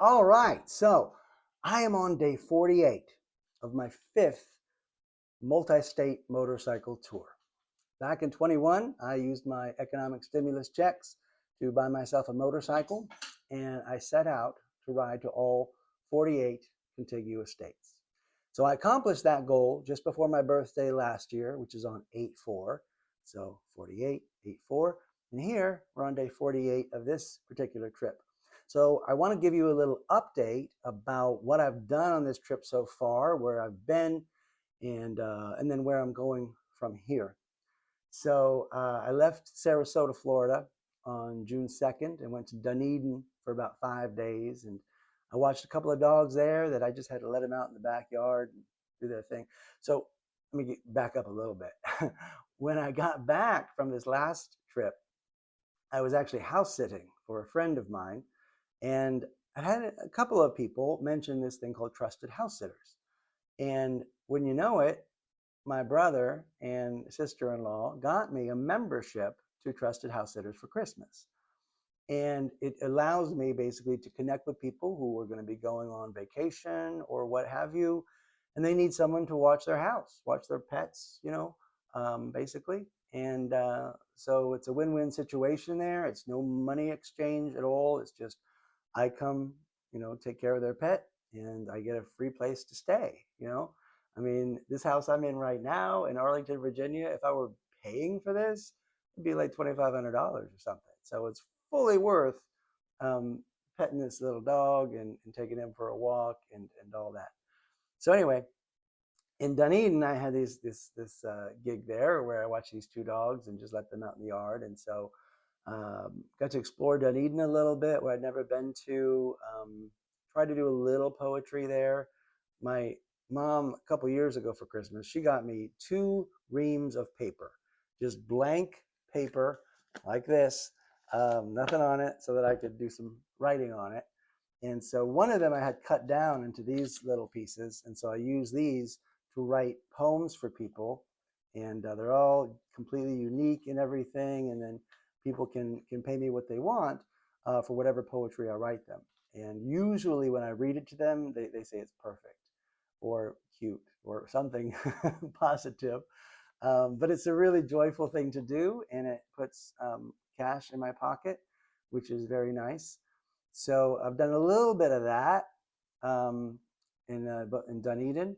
All right, so I am on day 48 of my fifth multi-state motorcycle tour. Back in 21, I used my economic stimulus checks to buy myself a motorcycle, and I set out to ride to all 48 contiguous states. So I accomplished that goal just before my birthday last year, which is on 8/4. So 48, 8/4. And here we're on day 48 of this particular trip. So I want to give you a little update about what I've done on this trip so far, where I've been, and then where I'm going from here. So I left Sarasota, Florida on June 2nd and went to Dunedin for about 5 days. And I watched a couple of dogs there that I just had to let them out in the backyard and do their thing. So let me back up a little bit. When I got back from this last trip, I was actually house sitting for a friend of mine. And I had a couple of people mention this thing called trusted house sitters. And when you know it, my brother and sister-in-law got me a membership to Trusted House Sitters for Christmas. And it allows me basically to connect with people who are going to be going on vacation or what have you. And they need someone to watch their house, watch their pets, basically. And so it's a win-win situation there. It's no money exchange at all. It's just I come, take care of their pet and I get a free place to stay. I mean, this house I'm in right now in Arlington, Virginia, if I were paying for this, it'd be like $2,500 or something. So it's fully worth um, petting this little dog and taking him for a walk and all that. So anyway, in Dunedin, I had this gig there where I watched these two dogs and just let them out in the yard. And so got to explore Dunedin a little bit where I'd never been to. Tried to do a little poetry there. My mom, a couple years ago for Christmas, she got me two reams of paper, just blank paper like this, nothing on it, so that I could do some writing on it. And so one of them I had cut down into these little pieces. And so I use these to write poems for people. And they're all completely unique and everything. And then people can pay me what they want for whatever poetry I write them. And usually when I read it to them, they say it's perfect or cute or something positive. But it's a really joyful thing to do, and it puts cash in my pocket, which is very nice. So I've done a little bit of that um, in Dunedin,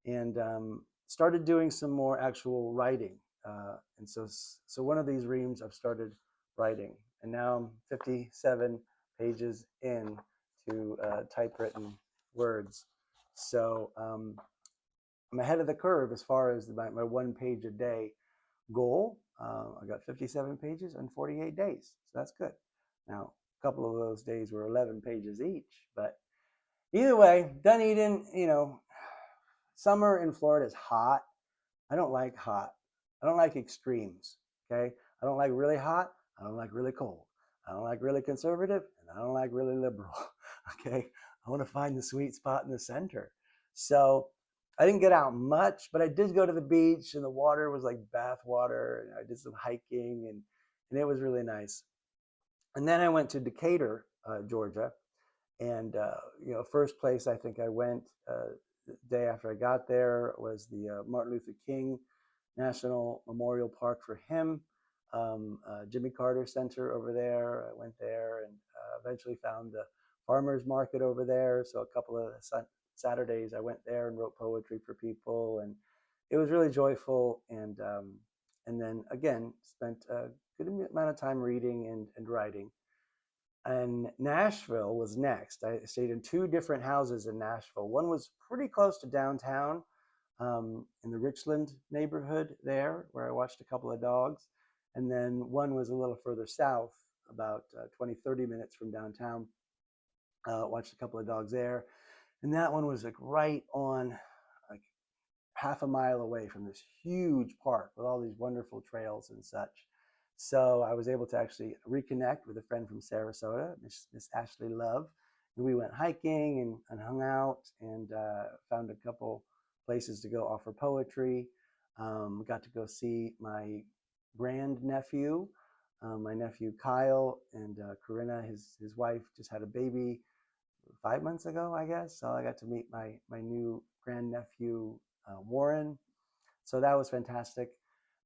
and started doing some more actual writing. And so one of these reams I've started writing, and now I'm 57 pages in to typewritten words. So I'm ahead of the curve as far as my 1 page a day goal. I got 57 pages in 48 days, so that's good. Now, a couple of those days were 11 pages each, but either way, Dunedin, summer in Florida is hot. I don't like hot. I don't like extremes. Okay. I don't like really hot. I don't like really cold. I don't like really conservative, and I don't like really liberal. Okay. I want to find the sweet spot in the center. So I didn't get out much, but I did go to the beach, and the water was like bath water. And I did some hiking, and it was really nice. And then I went to Decatur, Georgia, and first place I think I went the day after I got there was the Martin Luther King National Memorial Park for him. Jimmy Carter Center over there. I went there and eventually found the farmers market over there. So a couple of Saturdays I went there and wrote poetry for people, and it was really joyful. And then again spent a good amount of time reading and writing. And Nashville was next. I stayed in two different houses in Nashville. One was pretty close to downtown, in the Richland neighborhood there, where I watched a couple of dogs. And then one was a little further south, about 20, 30 minutes from downtown. Watched a couple of dogs there. And that one was like right on, like half a mile away from this huge park with all these wonderful trails and such. So I was able to actually reconnect with a friend from Sarasota, Miss Ashley Love. And we went hiking and hung out and found a couple places to go offer poetry. Got to go see my grandnephew, my nephew Kyle, and Corinna, his wife, just had a baby 5 months ago, I guess. So I got to meet my new grandnephew, Warren. So that was fantastic.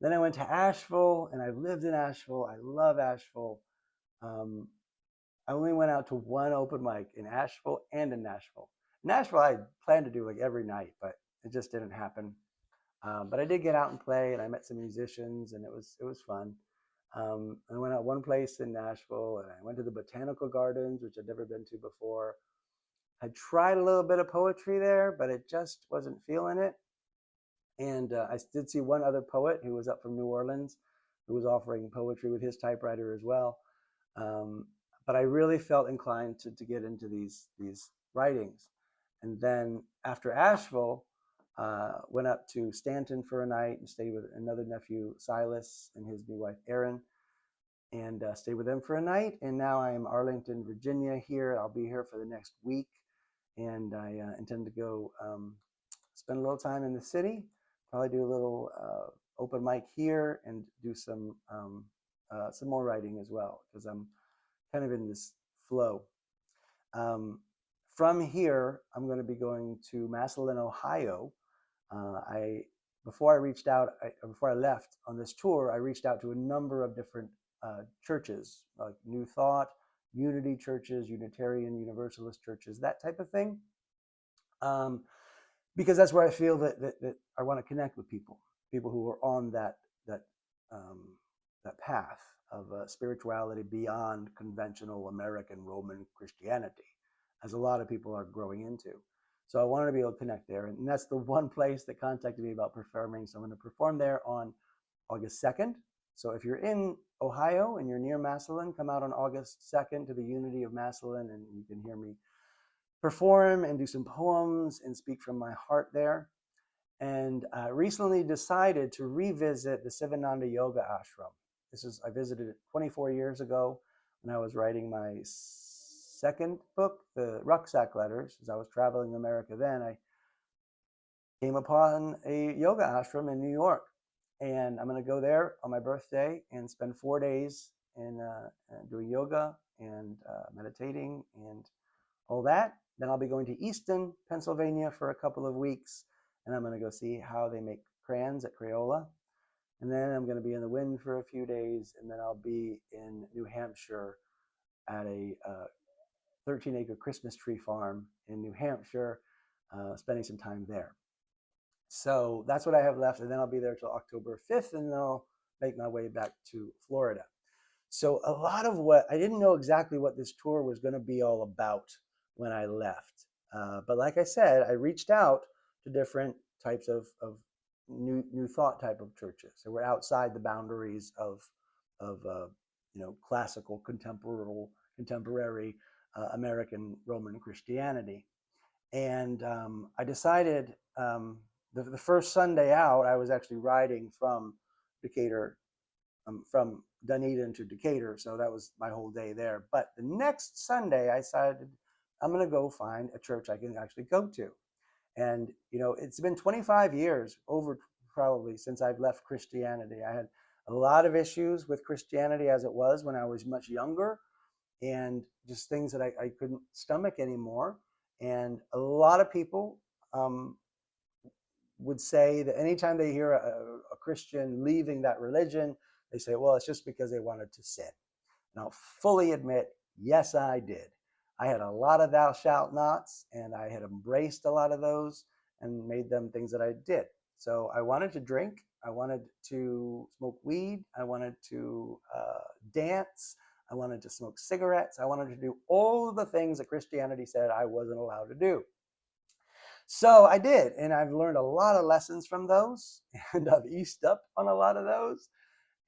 Then I went to Asheville, and I've lived in Asheville. I love Asheville. Um, I only went out to one open mic in Asheville and in Nashville. Nashville, I planned to do like every night, but it just didn't happen. But I did get out and play, and I met some musicians, and it was fun. I went out one place in Nashville, and I went to the botanical gardens, which I'd never been to before. I tried a little bit of poetry there, but it just wasn't feeling it. And I did see one other poet who was up from New Orleans, who was offering poetry with his typewriter as well. Um, but I really felt inclined to get into these writings. And then after Asheville, went up to Stanton for a night and stayed with another nephew, Silas, and his new wife, Erin, and stayed with them for a night. And now I am Arlington, Virginia here. I'll be here for the next week. And I intend to go spend a little time in the city, probably do a little open mic here and do some more writing as well, because I'm kind of in this flow. From here, I'm going to be going to Massillon, Ohio. I before I reached out, before I left on this tour, I reached out to a number of different churches, like New Thought, Unity churches, Unitarian Universalist churches, that type of thing, because that's where I feel that I want to connect with people who are on that um, that path of spirituality beyond conventional American Roman Christianity, as a lot of people are growing into. So I wanted to be able to connect there. And that's the one place that contacted me about performing. So I'm going to perform there on August 2nd. So if you're in Ohio and you're near Massillon, come out on August 2nd to the Unity of Massillon, and you can hear me perform and do some poems and speak from my heart there. And recently decided to revisit the Sivananda Yoga Ashram. I visited it 24 years ago when I was writing my second book, The Rucksack Letters. As I was traveling America then, I came upon a yoga ashram in New York. And I'm going to go there on my birthday and spend 4 days in doing yoga and meditating and all that. Then I'll be going to Easton, Pennsylvania for a couple of weeks, and I'm going to go see how they make crayons at Crayola. And then I'm going to be in the wind for a few days, and then I'll be in New Hampshire at a 13-acre Christmas tree farm in New Hampshire, spending some time there. So that's what I have left, and then I'll be there till October 5th, and then I'll make my way back to Florida. So a lot of what I didn't know exactly what this tour was going to be all about when I left. But like I said, I reached out to different types of new thought type of churches. So we're outside the boundaries of classical contemporary American Roman Christianity. And I decided the first Sunday out, I was actually riding from Decatur, from Dunedin to Decatur. So that was my whole day there. But the next Sunday, I decided I'm going to go find a church I can actually go to. And, it's been 25 years over probably since I've left Christianity. I had a lot of issues with Christianity as it was when I was much younger, and just things that I couldn't stomach anymore. And a lot of people would say that anytime they hear a Christian leaving that religion, they say, well, it's just because they wanted to sin. And I'll fully admit, yes, I did. I had a lot of thou shalt nots, and I had embraced a lot of those and made them things that I did. So I wanted to drink. I wanted to smoke weed. I wanted to dance. I wanted to smoke cigarettes. I wanted to do all of the things that Christianity said I wasn't allowed to do. So I did, and I've learned a lot of lessons from those, and I've eased up on a lot of those,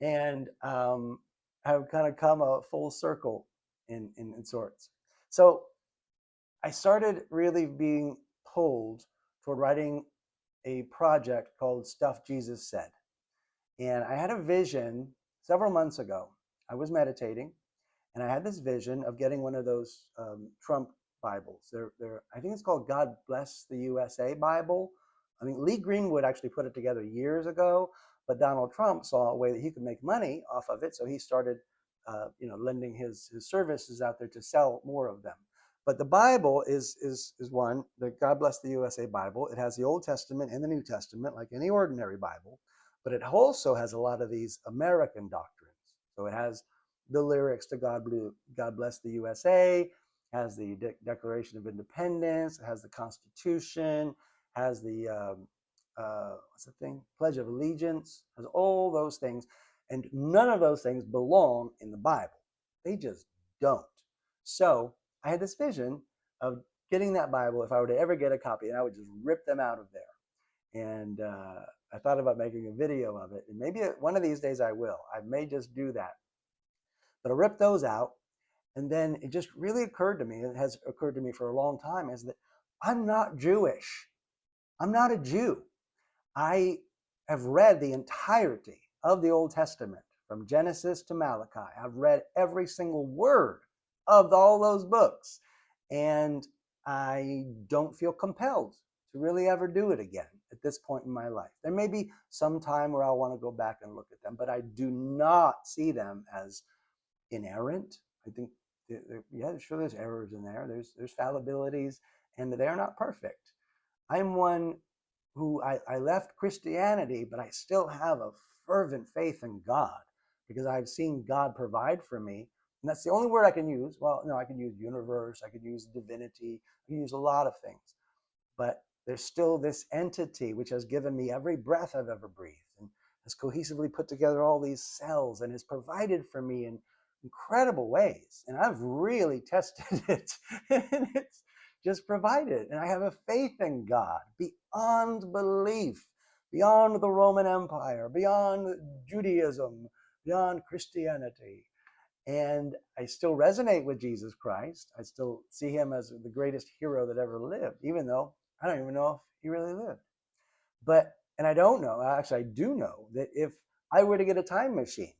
and have kind of come a full circle in sorts. So I started really being pulled toward writing a project called Stuff Jesus Said. And I had a vision several months ago. I was meditating, and I had this vision of getting one of those Trump Bibles. I think it's called God Bless the USA Bible. I mean, Lee Greenwood actually put it together years ago, but Donald Trump saw a way that he could make money off of it, so he started, lending his services out there to sell more of them. But the Bible is one, the God Bless the USA Bible. It has the Old Testament and the New Testament, like any ordinary Bible, but it also has a lot of these American doctrines. So it has the lyrics to God Bless the USA, has the Declaration of Independence, it has the Constitution, has the what's the thing? Pledge of Allegiance, has all those things, and none of those things belong in the Bible. They just don't. So I had this vision of getting that Bible. If I were to ever get a copy, and I would just rip them out of there. And I thought about making a video of it, and maybe one of these days I will. I may just do that. But I ripped those out, and then it just really occurred to me, it has occurred to me for a long time, is that I'm not Jewish. I'm not a Jew. I have read the entirety of the Old Testament from Genesis to Malachi. I've read every single word of all those books, and I don't feel compelled to really ever do it again at this point in my life. There may be some time where I'll want to go back and look at them, but I do not see them as inerrant. I think, yeah, sure, there's errors in there. There's fallibilities, and they're not perfect. I'm one who I left Christianity, but I still have a fervent faith in God because I've seen God provide for me. And that's the only word I can use. Well, no, I can use universe, I could use divinity, I can use a lot of things. But there's still this entity which has given me every breath I've ever breathed and has cohesively put together all these cells and has provided for me in incredible ways. And I've really tested it. And it's just provided. And I have a faith in God beyond belief, beyond the Roman Empire, beyond Judaism, beyond Christianity. And I still resonate with Jesus Christ. I still see him as the greatest hero that ever lived, even though I don't even know if he really lived. But, and I don't know, actually, I do know that if I were to get a time machine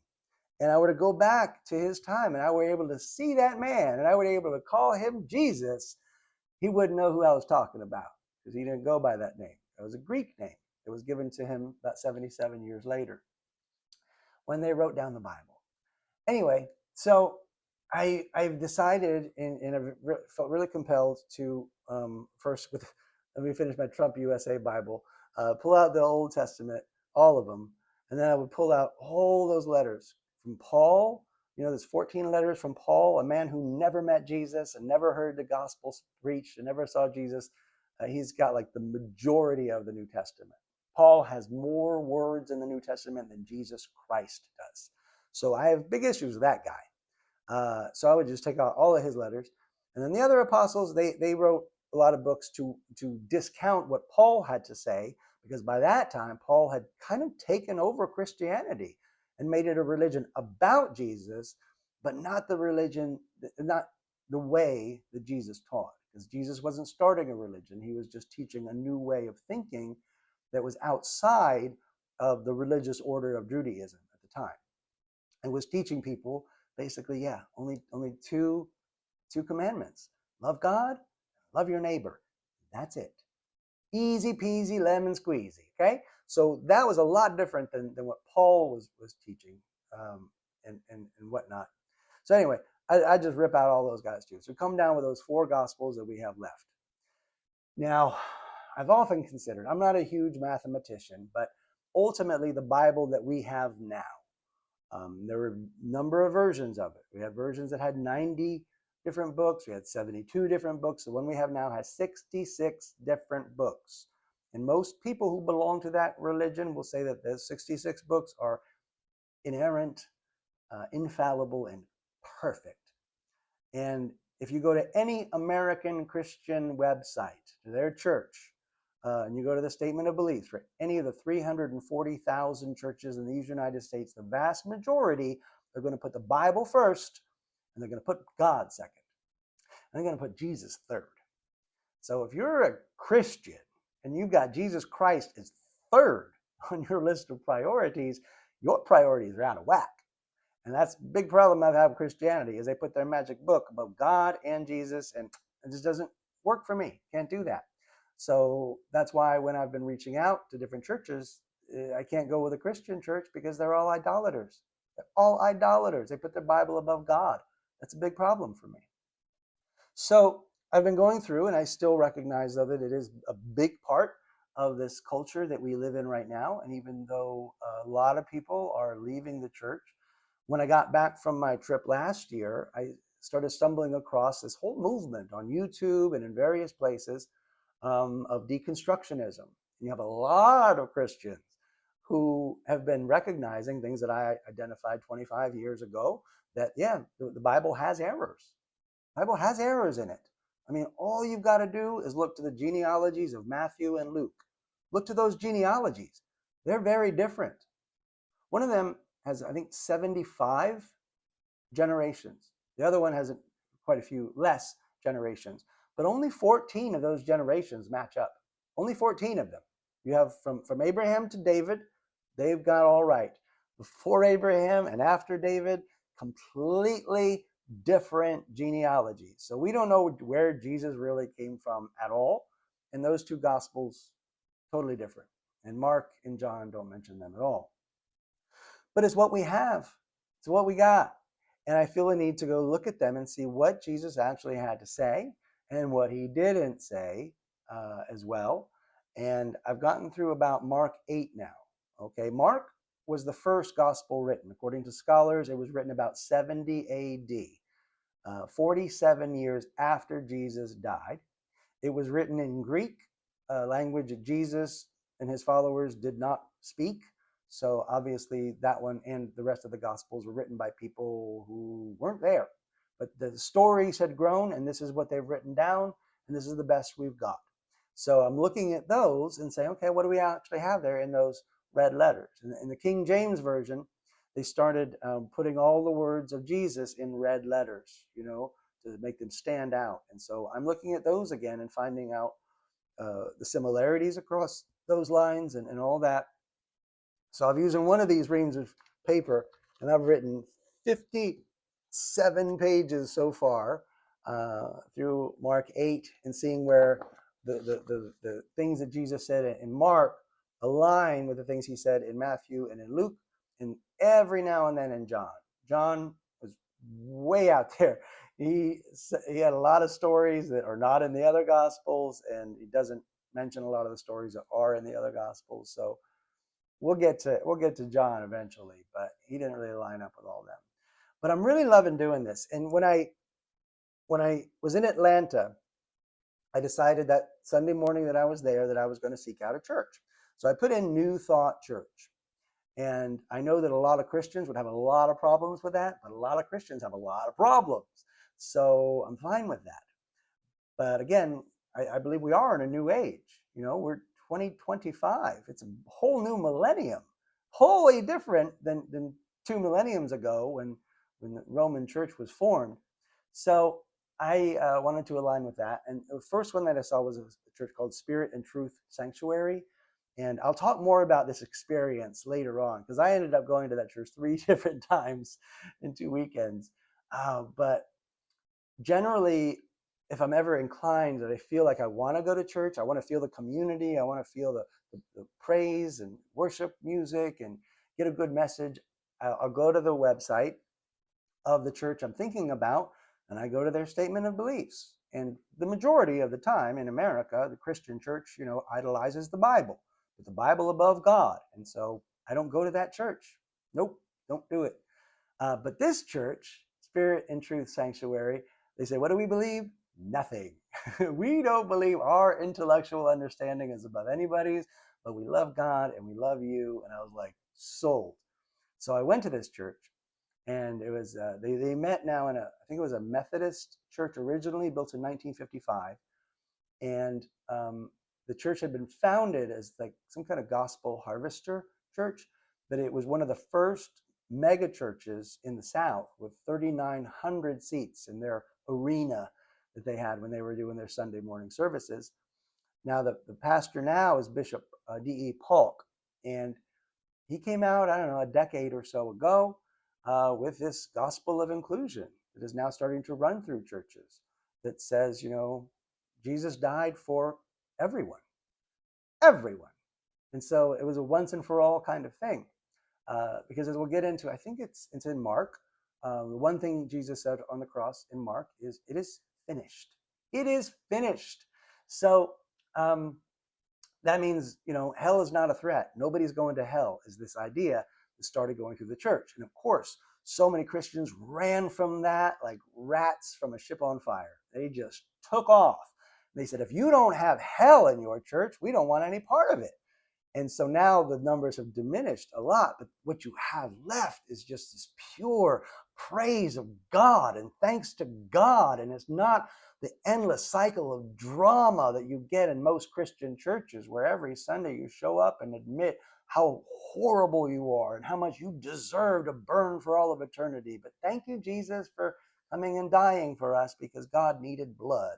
and I were to go back to his time and I were able to see that man and I were able to call him Jesus, he wouldn't know who I was talking about because he didn't go by that name. It was a Greek name. It was given to him about 77 years later when they wrote down the Bible. Anyway, so I've decided and I felt really compelled to first with, let me finish my Trump USA Bible, pull out the Old Testament, all of them, and then I would pull out all those letters from Paul. You know, there's 14 letters from Paul, a man who never met Jesus and never heard the gospel preached and never saw Jesus. He's got like the majority of the New Testament. Paul has more words in the New Testament than Jesus Christ does. So I have big issues with that guy. So I would just take out all of his letters. And then the other apostles, they wrote a lot of books to discount what Paul had to say, because by that time, Paul had kind of taken over Christianity and made it a religion about Jesus, but not the religion, not the way that Jesus taught. Because Jesus wasn't starting a religion. He was just teaching a new way of thinking that was outside of the religious order of Judaism at the time. And was teaching people basically, yeah, only two commandments: love God, love your neighbor. That's it. Easy peasy lemon squeezy. Okay, so that was a lot different than what Paul was teaching and whatnot. So anyway, I just rip out all those guys too. So come down with those 4 gospels that we have left. Now, I've often considered, I'm not a huge mathematician, but ultimately the Bible that we have now, there were a number of versions of it. We had versions that had 90 different books. We had 72 different books. The one we have now has 66 different books. And most people who belong to that religion will say that those 66 books are inerrant, infallible, and perfect. And if you go to any American Christian website, to their church, and you go to the statement of beliefs for any of the 340,000 churches in these United States, the vast majority are going to put the Bible first, and they're going to put God second, and they're going to put Jesus third. So if you're a Christian and you've got Jesus Christ as third on your list of priorities, your priorities are out of whack. And that's a big problem I've had with Christianity, is they put their magic book above God and Jesus, and it just doesn't work for me. Can't do that. So that's why when I've been reaching out to different churches, I can't go with a Christian church because they're all idolaters. They're all idolaters. They put their Bible above God. That's a big problem for me. So I've been going through, and I still recognize though that it is a big part of this culture that we live in right now. And even though a lot of people are leaving the church, when I got back from my trip last year, I started stumbling across this whole movement on YouTube and in various places of deconstructionism. You have a lot of Christians who have been recognizing things that I identified 25 years ago, that, yeah, the Bible has errors. The Bible has errors in it. I mean, all you've got to do is look to the genealogies of Matthew and Luke. Look to those genealogies. They're very different. One of them has, I think, 75 generations. The other one has quite a few less generations, but only 14 of those generations match up. Only 14 of them. You have from Abraham to David, they've got all right. Before Abraham and after David, completely different genealogies. So we don't know where Jesus really came from at all. And those two gospels, totally different. And Mark and John don't mention them at all. But it's what we have. It's what we got. And I feel a need to go look at them and see what Jesus actually had to say and what he didn't say as well. And I've gotten through about Mark 8 now. Okay, Mark was the first gospel written. According to scholars, it was written about 70 AD, 47 years after Jesus died. It was written in Greek, a language that Jesus and his followers did not speak. So obviously that one and the rest of the Gospels were written by people who weren't there. But the stories had grown, and this is what they've written down, and this is the best we've got. So I'm looking at those and saying, okay, what do we actually have there in those red letters? In the King James Version, they started putting all the words of Jesus in red letters, to make them stand out. And so I'm looking at those again and finding out the similarities across those lines and all that. So I've used one of these reams of paper, and I've written 57 pages so far through Mark 8, and seeing where the things that Jesus said in Mark align with the things he said in Matthew and in Luke, and every now and then in John. John was way out there. He had a lot of stories that are not in the other Gospels, and he doesn't mention a lot of the stories that are in the other Gospels. So we'll get to John eventually, but he didn't really line up with all them. But I'm really loving doing this. And when I was in Atlanta, I decided that Sunday morning that I was there that I was going to seek out a church. So I put in New Thought Church. And I know that a lot of Christians would have a lot of problems with that, but a lot of Christians have a lot of problems. So I'm fine with that. But again, I believe we are in a new age. We're 2025. It's a whole new millennium, wholly different than 2 millenniums ago when the Roman Church was formed. So I wanted to align with that. And the first one that I saw was a church called Spirit and Truth Sanctuary. And I'll talk more about this experience later on, because I ended up going to that church 3 different times in 2 weekends. But generally, if I'm ever inclined that I feel like I want to go to church, I want to feel the community, I want to feel the praise and worship music and get a good message, I'll go to the website of the church I'm thinking about, and I go to their statement of beliefs. And the majority of the time in America, the Christian church, idolizes the Bible, put the Bible above God. And so I don't go to that church. Nope, don't do it. But this church, Spirit and Truth Sanctuary, they say, what do we believe? Nothing. We don't believe our intellectual understanding is above anybody's, but we love God and we love you. And I was like, sold. So I went to this church, and it was they met now in I think it was a Methodist church originally, built in 1955, and the church had been founded as like some kind of gospel harvester church, but it was one of the first mega churches in the South with 3,900 seats in their arena that they had when they were doing their Sunday morning services. Now the pastor now is Bishop D.E. Polk, and he came out, I don't know, a decade or so ago with this gospel of inclusion that is now starting to run through churches that says, Jesus died for everyone, everyone. And so it was a once and for all kind of thing. Because as we'll get into, I think it's in Mark. The one thing Jesus said on the cross in Mark is, it is finished. It is finished. So that means, hell is not a threat. Nobody's going to hell, is this idea that started going through the church. And of course, so many Christians ran from that like rats from a ship on fire. They just took off. They said, if you don't have hell in your church, we don't want any part of it. And so now the numbers have diminished a lot, but what you have left is just this pure praise of God and thanks to God. And it's not the endless cycle of drama that you get in most Christian churches, where every Sunday you show up and admit how horrible you are and how much you deserve to burn for all of eternity. But thank you, Jesus, for coming and dying for us because God needed blood.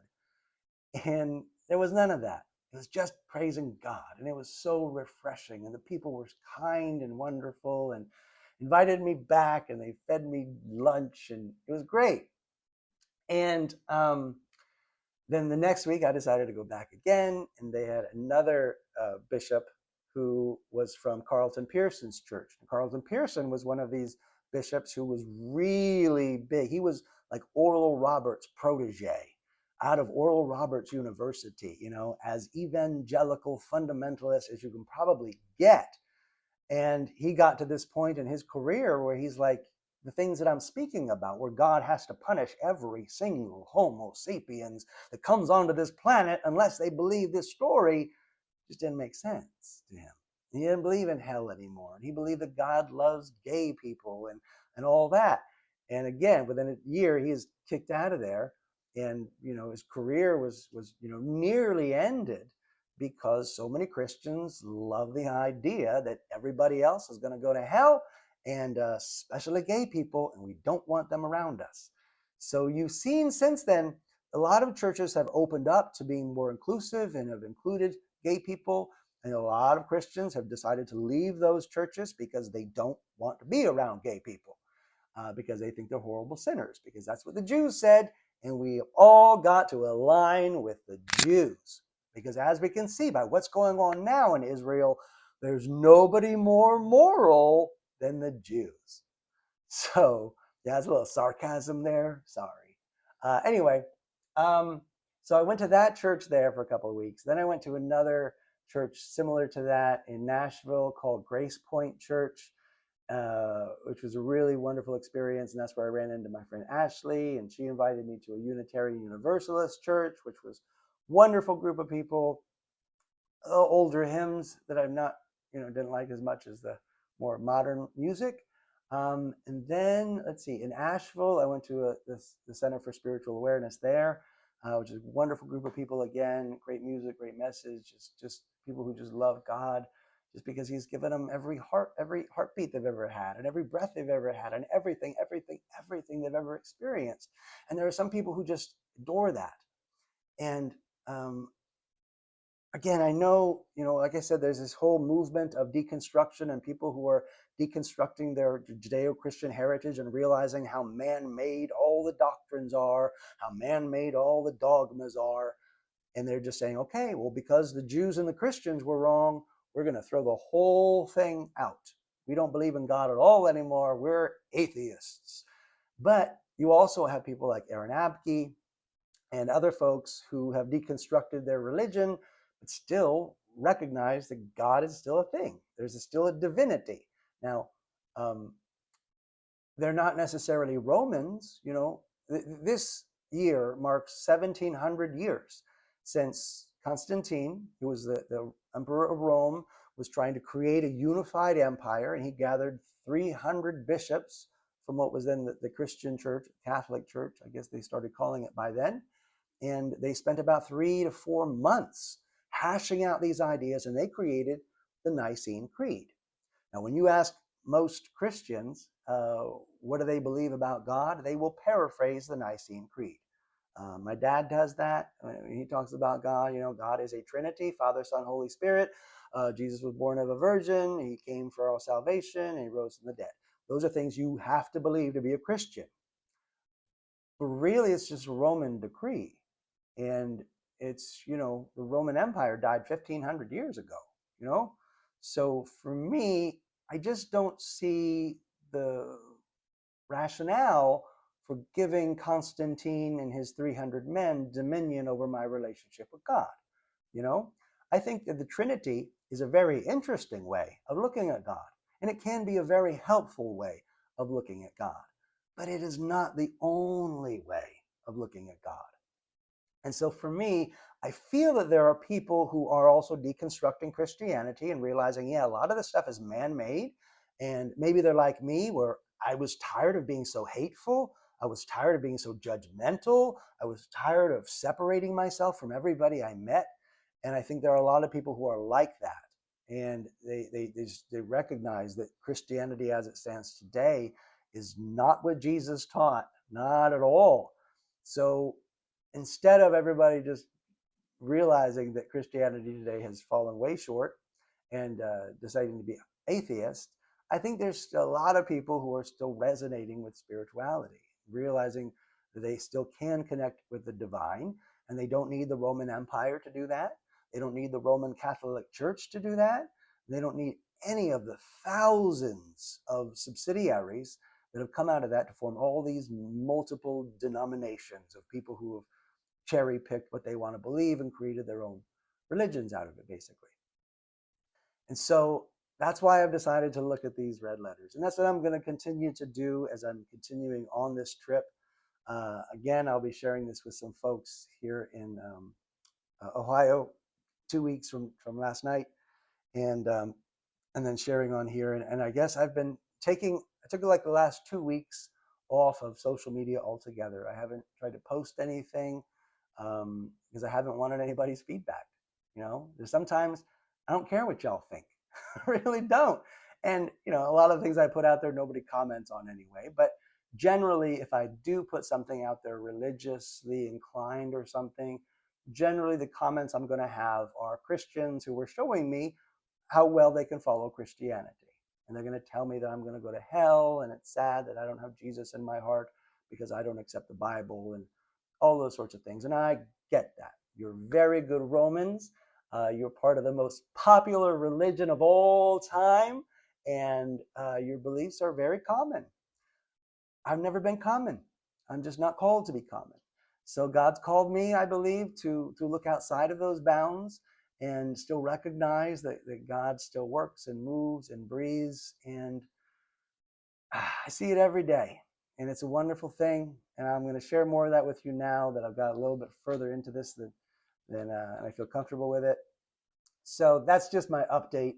And there was none of that. It was just praising God. And it was so refreshing. And the people were kind and wonderful and invited me back and they fed me lunch and it was great. And then the next week I decided to go back again. And they had another bishop who was from Carlton Pearson's church. And Carlton Pearson was one of these bishops who was really big. He was like Oral Roberts' protege out of Oral Roberts University, as evangelical fundamentalist as you can probably get. And he got to this point in his career where he's like, the things that I'm speaking about, where God has to punish every single Homo sapiens that comes onto this planet unless they believe this story, just didn't make sense to him. He didn't believe in hell anymore. And he believed that God loves gay people and all that. And again, within a year, he is kicked out of there. And, his career was nearly ended because so many Christians love the idea that everybody else is going to go to hell, and especially gay people, and we don't want them around us. So you've seen since then, a lot of churches have opened up to being more inclusive and have included gay people. And a lot of Christians have decided to leave those churches because they don't want to be around gay people, because they think they're horrible sinners, because that's what the Jews said. And we all got to align with the Jews, because as we can see by what's going on now in Israel, there's nobody more moral than the Jews. So, yeah, there's a little sarcasm there. Sorry. Anyway, so I went to that church there for a couple of weeks. Then I went to another church similar to that in Nashville called Grace Point Church, which was a really wonderful experience. And that's where I ran into my friend Ashley, and she invited me to a Unitarian Universalist church, which was a wonderful group of people, older hymns that I'm not, didn't like as much as the more modern music. And then, let's see, in Asheville, I went to the Center for Spiritual Awareness there, which is a wonderful group of people. Again, great music, great message, just people who just love God, just because he's given them every heartbeat they've ever had, and every breath they've ever had, and everything they've ever experienced. And there are some people who just adore that. And again, I know, like I said, there's this whole movement of deconstruction and people who are deconstructing their Judeo-Christian heritage and realizing how man-made all the doctrines are, how man-made all the dogmas are. And they're just saying, okay, well, because the Jews and the Christians were wrong, we're going to throw the whole thing out. We don't believe in God at all anymore. We're atheists. But you also have people like Aaron Abke and other folks who have deconstructed their religion, but still recognize that God is still a thing. There's still a divinity. Now, they're not necessarily Romans. This year marks 1700 years since Constantine, who was the emperor of Rome, was trying to create a unified empire, and he gathered 300 bishops from what was then the Christian church, Catholic church, I guess they started calling it by then. And they spent about 3 to 4 months hashing out these ideas, and they created the Nicene Creed. Now, when you ask most Christians, what do they believe about God? They will paraphrase the Nicene Creed. My dad does that. He talks about God. God is a Trinity, Father, Son, Holy Spirit. Jesus was born of a virgin. He came for our salvation, and he rose from the dead. Those are things you have to believe to be a Christian. But really, it's just a Roman decree. And it's, the Roman Empire died 1500 years ago, So for me, I just don't see the rationale for giving Constantine and his 300 men dominion over my relationship with God. You know, I think that the Trinity is a very interesting way of looking at God, and it can be a very helpful way of looking at God, but it is not the only way of looking at God. And so for me, I feel that there are people who are also deconstructing Christianity and realizing, yeah, a lot of this stuff is man-made. And maybe they're like me, where I was tired of being so hateful. I was tired of being so judgmental. I was tired of separating myself from everybody I met. And I think there are a lot of people who are like that. And they recognize that Christianity as it stands today is not what Jesus taught, not at all. So instead of everybody just realizing that Christianity today has fallen way short and deciding to be atheist, I think there's still a lot of people who are still resonating with spirituality, realizing that they still can connect with the divine, and they don't need the Roman Empire to do that. They don't need the Roman Catholic Church to do that. They don't need any of the thousands of subsidiaries that have come out of that to form all these multiple denominations of people who have cherry picked what they want to believe and created their own religions out of it, basically. And so that's why I've decided to look at these red letters. And that's what I'm going to continue to do as I'm continuing on this trip. Again, I'll be sharing this with some folks here in Ohio 2 weeks from last night. And then sharing on here. And I guess I've been I took like the last 2 weeks off of social media altogether. I haven't tried to post anything because I haven't wanted anybody's feedback. You know, there's sometimes I don't care what y'all think. I really don't. And, you know, a lot of things I put out there, nobody comments on anyway. But generally, if I do put something out there religiously inclined or something, generally the comments I'm going to have are Christians who were showing me how well they can follow Christianity. And they're going to tell me that I'm going to go to hell, and it's sad that I don't have Jesus in my heart because I don't accept the Bible and all those sorts of things. And I get that. You're very good Romans. You're part of the most popular religion of all time, and your beliefs are very common. I've never been common. I'm just not called to be common. So God's called me, I believe, to look outside of those bounds and still recognize that God still works and moves and breathes. And I see it every day. And it's a wonderful thing. And I'm going to share more of that with you now that I've got a little bit further into this and I feel comfortable with it. So that's just my update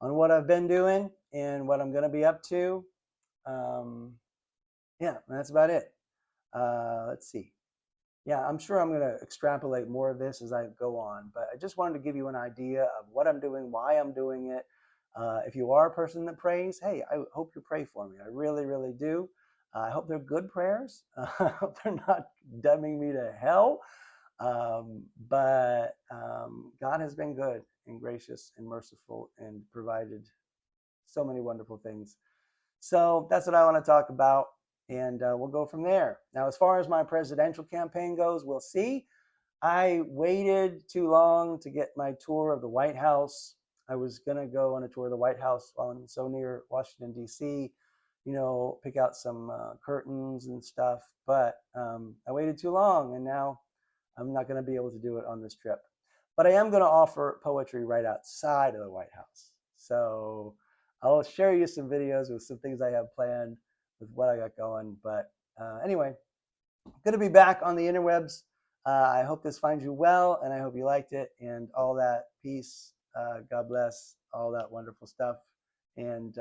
on what I've been doing and what I'm going to be up to. Yeah, that's about it. Let's see. Yeah, I'm sure I'm going to extrapolate more of this as I go on, but I just wanted to give you an idea of what I'm doing, why I'm doing it. If you are a person that prays, hey, I hope you pray for me. I really, really do. I hope they're good prayers. I hope they're not damning me to hell. But God has been good and gracious and merciful and provided so many wonderful things. So that's what I want to talk about. And we'll go from there. Now, as far as my presidential campaign goes, we'll see. I waited too long to get my tour of the White House. I was going to go on a tour of the White House while I'm so near Washington, D.C., you know, pick out some curtains and stuff. But I waited too long, and now I'm not going to be able to do it on this trip. But I am going to offer poetry right outside of the White House. So I'll share you some videos with some things I have planned with what I got going. But anyway, I'm going to be back on the interwebs. I hope this finds you well, and I hope you liked it and all that. Peace, God bless, all that wonderful stuff. And